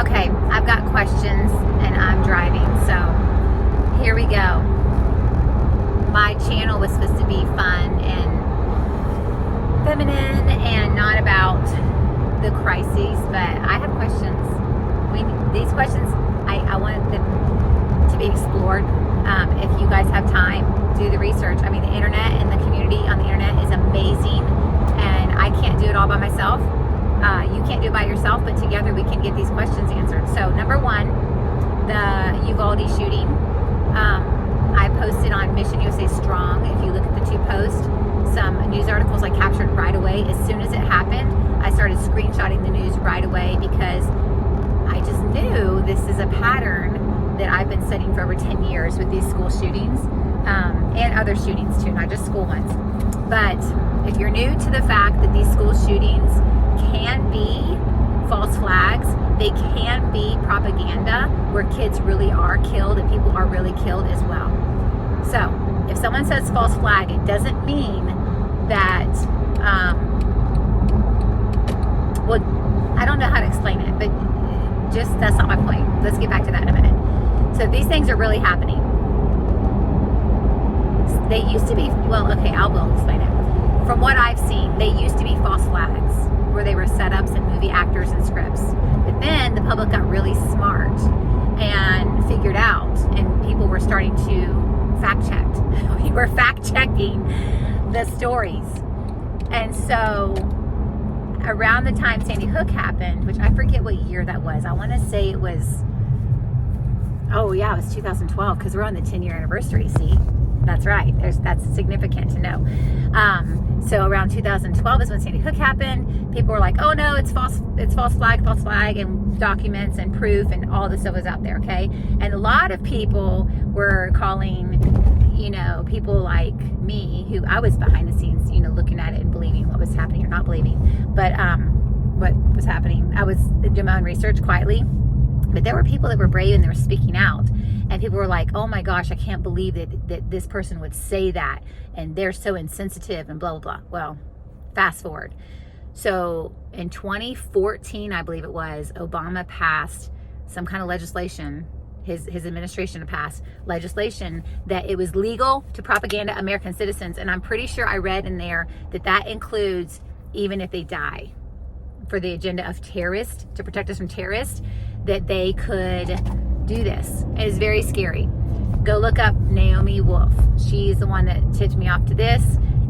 Okay, I've got questions and I'm driving, so here we go. My channel was supposed to be fun and feminine and not about the crises, but I have questions. These questions, I wanted them to be explored. If you guys have time, do the research. I mean, the internet and the community on the internet is amazing, and I can't do it all by myself. You can't do it by yourself, but together we can get these questions answered. So number one, the Uvalde shooting. I posted on Mission USA Strong. If you look at the two posts, some news articles I captured right away. As soon as it happened, I started screenshotting the news right away because I just knew this is a pattern that I've been studying for over 10 years with these school shootings and other shootings too, not just school ones. But if you're new to the fact that these school shootings can be false flags, they can be propaganda where kids really are killed and people are really killed as well. So if someone says false flag, it doesn't mean that, well, I don't know how to explain it, but just that's not my point. Let's get back to that in a minute. So these things are really happening. They used to be, well, okay, I will explain it. From what I've seen, they used to be false flags where they were setups and movie actors and scripts. But then the public got really smart and figured out, and people were starting to fact check. We were fact checking the stories. And so around the time Sandy Hook happened, which I forget what year that was. I want to say it was, oh yeah, it was 2012 because we're on the 10-year anniversary, see? That's right. That's significant to know. So around 2012 is when Sandy Hook happened. People were like, "Oh no, it's false flag," and documents and proof and all this stuff was out there. Okay, and a lot of people were calling, people like me, who I was behind the scenes, looking at it and believing what was happening or not believing, but what was happening. I was doing my own research quietly. But there were people that were brave and they were speaking out. And people were like, oh my gosh, I can't believe that this person would say that. And they're so insensitive and blah, blah, blah. Well, fast forward. So in 2014, I believe it was, Obama passed some kind of legislation. His administration passed legislation that it was legal to propaganda American citizens. And I'm pretty sure I read in there that includes even if they die, for the agenda of terrorists, to protect us from terrorists, that they could do this. It is very scary. Go look up Naomi Wolf. She's the one that tipped me off to this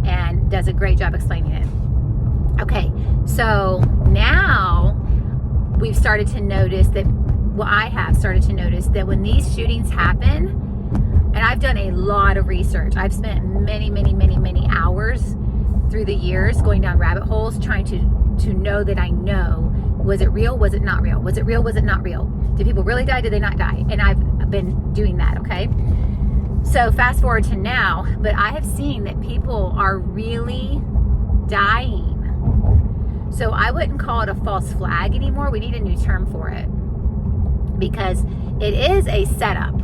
and does a great job explaining it. Okay, so now we've started to notice that, well, I have started to notice that when these shootings happen, and I've done a lot of research. I've spent many hours through the years going down rabbit holes trying to know that I know, was it real? Was it not real? Was it real? Was it not real? Did people really die? Did they not die? And I've been doing that, okay? So fast forward to now, but I have seen that people are really dying. So I wouldn't call it a false flag anymore. We need a new term for it because it is a setup.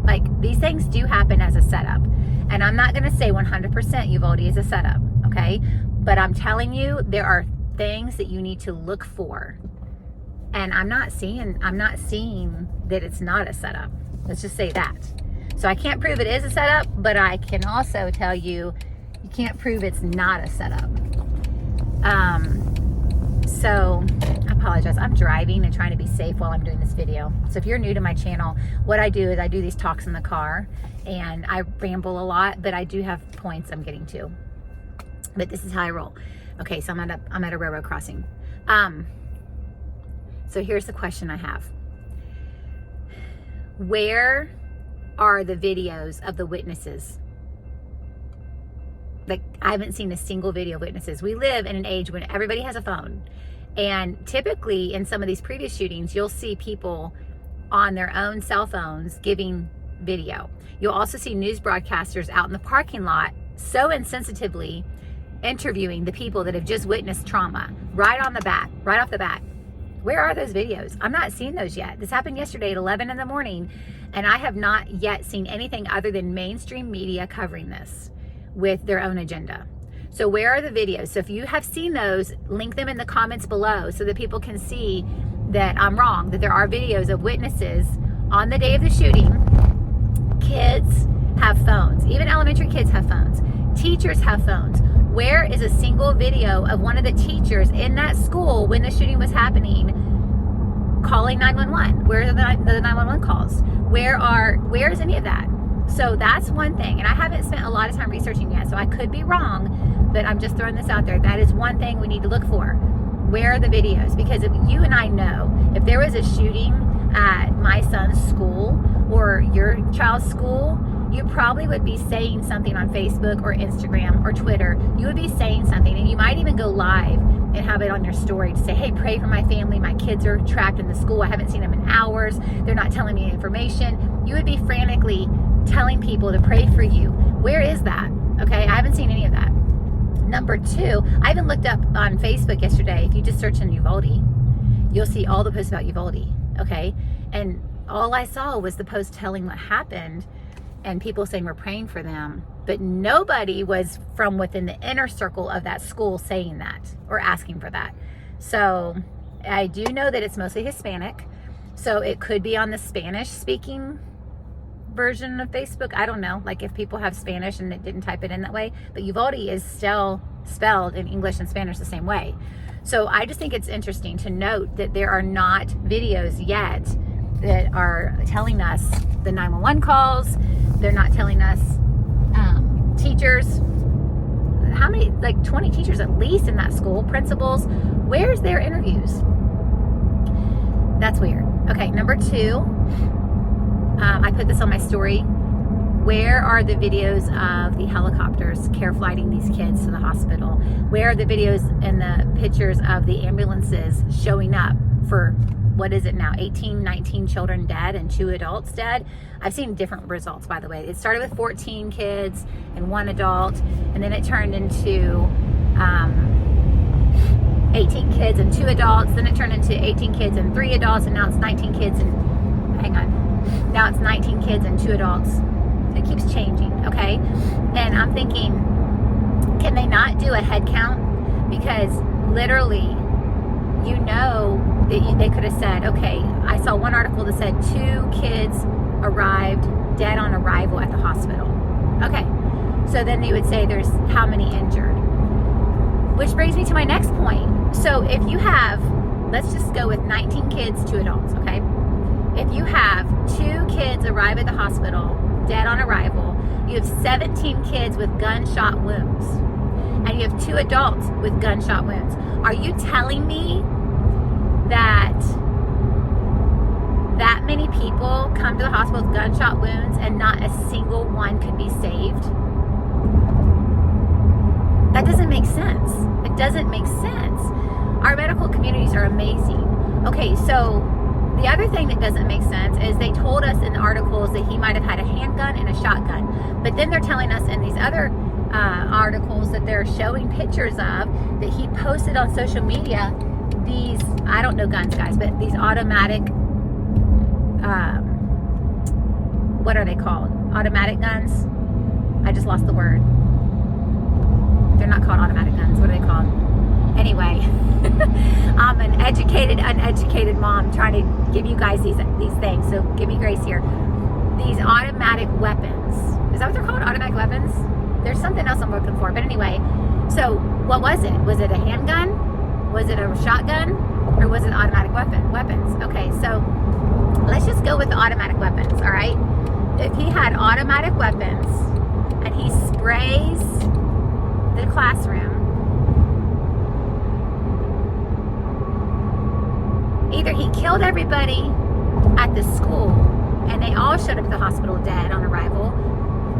Like, these things do happen as a setup. And I'm not going to say 100% Uvalde is a setup, okay? But I'm telling you, there are things that you need to look for. And I'm not seeing that it's not a setup. Let's just say that. So I can't prove it is a setup, but I can also tell you can't prove it's not a setup. So I apologize. I'm driving and trying to be safe while I'm doing this video. So if you're new to my channel, what I do is I do these talks in the car and I ramble a lot, but I do have points I'm getting to. But this is how I roll. Okay, so I'm at a railroad crossing. So here's the question I have. Where are the videos of the witnesses? Like, I haven't seen a single video of witnesses. We live in an age when everybody has a phone. And typically in some of these previous shootings, you'll see people on their own cell phones giving video. You'll also see news broadcasters out in the parking lot so insensitively interviewing the people that have just witnessed trauma right off the bat. Where are those videos? I'm not seeing those yet. This happened yesterday at 11 in the morning, and I have not yet seen anything other than mainstream media covering this with their own agenda. So where are the videos? So if you have seen those, link them in the comments below so that people can see that I'm wrong, that there are videos of witnesses on the day of the shooting. Kids have phones. Even elementary kids have phones. Teachers have phones. Where is a single video of one of the teachers in that school when the shooting was happening calling 911? Where are the 911 calls? Where is any of that? So that's one thing. And I haven't spent a lot of time researching yet, so I could be wrong, but I'm just throwing this out there. That is one thing we need to look for. Where are the videos? Because if you and I know, if there was a shooting at my son's school or your child's school, you probably would be saying something on Facebook or Instagram or Twitter. You would be saying something, and you might even go live and have it on your story to say, hey, pray for my family. My kids are trapped in the school. I haven't seen them in hours. They're not telling me information. You would be frantically telling people to pray for you. Where is that? Okay, I haven't seen any of that. Number two, I even looked up on Facebook yesterday. If you just search in Uvalde, you'll see all the posts about Uvalde. Okay, and all I saw was the post telling what happened and people saying we're praying for them, but nobody was from within the inner circle of that school saying that or asking for that. So I do know that it's mostly Hispanic, so it could be on the Spanish speaking version of Facebook. I don't know, like if people have Spanish and it didn't type it in that way, but Uvalde is still spelled in English and Spanish the same way. So I just think it's interesting to note that there are not videos yet that are telling us the 911 calls. They're not telling us teachers. How many, like 20 teachers at least in that school, principals. Where's their interviews? That's weird. Okay, number two, I put this on my story. Where are the videos of the helicopters care flighting these kids to the hospital? Where are the videos and the pictures of the ambulances showing up for, what is it now, 18, 19 children dead and 2 adults dead? I've seen different results, by the way. It started with 14 kids and 1 adult, and then it turned into 18 kids and 2 adults, then it turned into 18 kids and 3 adults, and now it's 19 kids and, hang on, now it's 19 kids and 2 adults. It keeps changing, okay? And I'm thinking, can they not do a head count? Because literally, you know, they could have said, okay, I saw one article that said 2 kids arrived dead on arrival at the hospital. Okay, so then they would say there's how many injured? Which brings me to my next point. So if you have, let's just go with 19 kids, 2 adults, okay? If you have 2 kids arrive at the hospital, dead on arrival, you have 17 kids with gunshot wounds, and you have 2 adults with gunshot wounds. Are you telling me that many people come to the hospital with gunshot wounds and not a single one could be saved? That doesn't make sense. It doesn't make sense. Our medical communities are amazing. Okay, so the other thing that doesn't make sense is they told us in the articles that he might have had a handgun and a shotgun, but then they're telling us in these other articles that they're showing pictures of that he posted on social media these, I don't know guns, guys, but these automatic, what are they called? Automatic guns? I just lost the word. They're not called automatic guns. What are they called? Anyway, I'm an educated, uneducated mom trying to give you guys these things, so give me grace here. These automatic weapons. Is that what they're called? Automatic weapons? There's something else I'm looking for. But anyway, so what was it? Was it a handgun? Was it a shotgun? Or was it automatic weapons? Okay, so let's just go with the automatic weapons, all right? If he had automatic weapons and he sprays the classroom, either he killed everybody at the school and they all showed up at the hospital dead on arrival,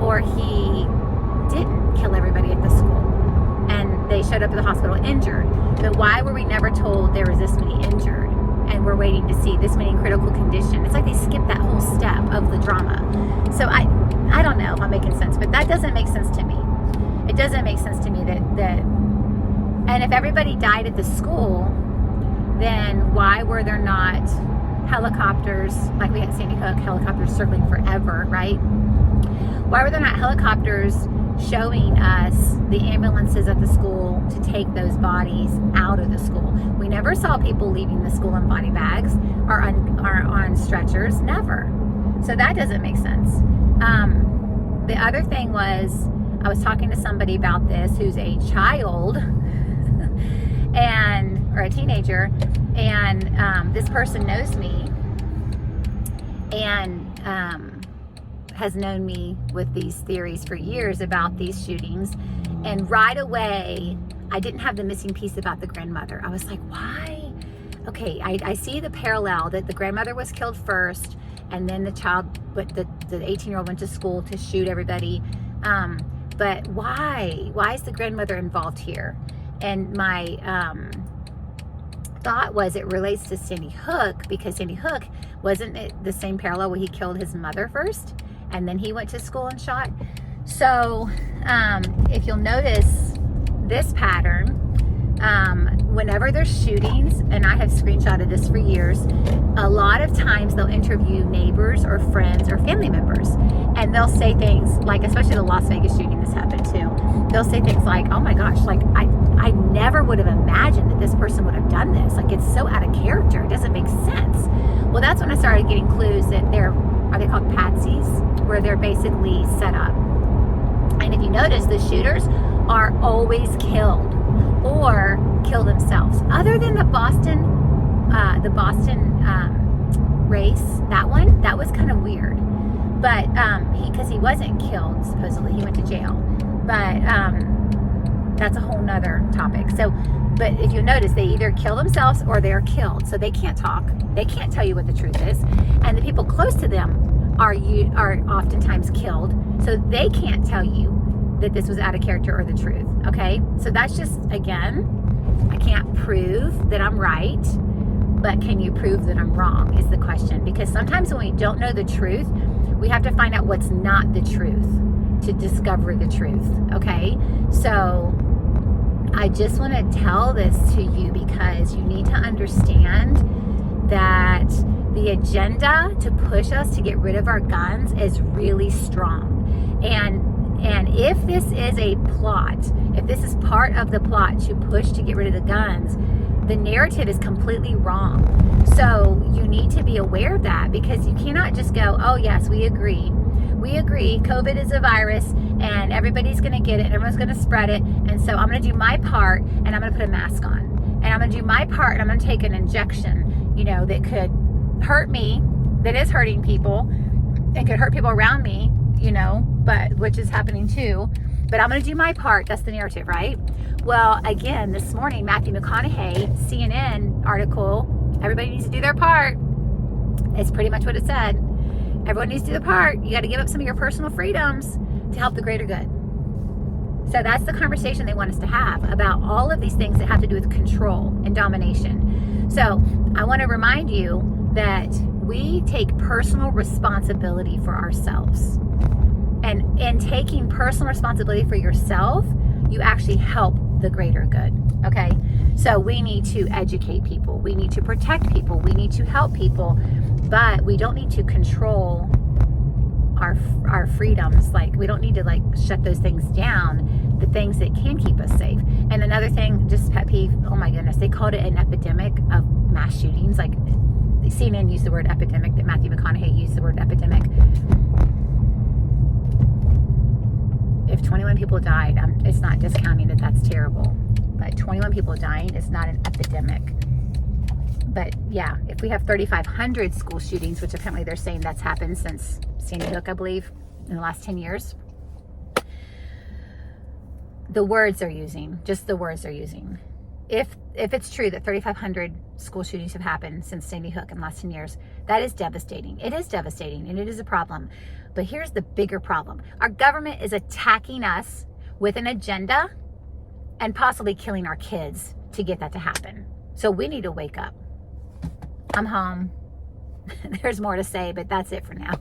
or he didn't kill everybody at the school and they showed up at the hospital injured. But why were we never told there was this many injured and we're waiting to see this many in critical condition? It's like they skipped that whole step of the drama. So I don't know if I'm making sense, but that doesn't make sense to me. It doesn't make sense to me that and if everybody died at the school, then why were there not helicopters, like we had Sandy Hook, helicopters circling forever, right? Why were there not helicopters showing us the ambulances at the school to take those bodies out of the school. We never saw people leaving the school in body bags or on stretchers, never. So that doesn't make sense. The other thing was, I was talking to somebody about this who's a child or a teenager, and this person knows me and has known me with these theories for years about these shootings. And right away, I didn't have the missing piece about the grandmother. I was like, why? Okay, I see the parallel that the grandmother was killed first, and then the child, but the 18-year-old went to school to shoot everybody. But why? Why is the grandmother involved here? And my thought was it relates to Sandy Hook, because Sandy Hook, wasn't it the same parallel where he killed his mother first and then he went to school and shot? So if you'll notice this pattern, whenever there's shootings, and I have screenshotted this for years, a lot of times they'll interview neighbors or friends or family members, and they'll say things like, especially the Las Vegas shooting, this happened too, they'll say things like, oh my gosh, like I never would have imagined that this person would have done this. Like, it's so out of character, it doesn't make sense. Well, that's when I started getting clues that are they called patsies, where they're basically set up. And if you notice, the shooters are always killed or kill themselves. Other than the Boston race, that was kind of weird. But because he wasn't killed, supposedly he went to jail. But that's a whole nother topic. So, but if you notice, they either kill themselves or they're killed. So they can't talk. They can't tell you what the truth is. And the people close to them are oftentimes killed. So they can't tell you that this was out of character or the truth. Okay? So that's just, again, I can't prove that I'm right, but can you prove that I'm wrong is the question. Because sometimes when we don't know the truth, we have to find out what's not the truth to discover the truth. Okay? So I just want to tell this to you because you need to understand that the agenda to push us to get rid of our guns is really strong. And if this is a plot, if this is part of the plot to push to get rid of the guns, the narrative is completely wrong. So you need to be aware of that, because you cannot just go, oh yes, we agree. We agree COVID is a virus and everybody's going to get it and everyone's going to spread it. And so I'm going to do my part and I'm going to put a mask on. And I'm going to do my part and I'm going to take an injection, that could hurt me, that is hurting people, and could hurt people around me, but which is happening too. But I'm going to do my part. That's the narrative, right? Well, again, this morning, Matthew McConaughey, CNN article, everybody needs to do their part. It's pretty much what it said. Everyone needs to do their part. You got to give up some of your personal freedoms to help the greater good. So that's the conversation they want us to have about all of these things that have to do with control and domination. So I want to remind you that we take personal responsibility for ourselves. And in taking personal responsibility for yourself, you actually help the greater good. Okay? So we need to educate people. We need to protect people. We need to help people. But we don't need to control our freedoms. Like, we don't need to shut those things down, the things that can keep us safe. And another thing, just pet peeve, oh my goodness, they called it an epidemic of mass shootings. Like, CNN used the word epidemic, that Matthew McConaughey used the word epidemic. If 21 people died, it's not discounting that that's terrible. But 21 people dying is not an epidemic. But yeah, if we have 3,500 school shootings, which apparently they're saying that's happened since Sandy Hook, I believe, in the last 10 years. The words they're using, just the words they're using. If it's true that 3,500 school shootings have happened since Sandy Hook in the last 10 years, that is devastating. It is devastating, and it is a problem. But here's the bigger problem. Our government is attacking us with an agenda and possibly killing our kids to get that to happen. So we need to wake up. I'm home. There's more to say, but that's it for now.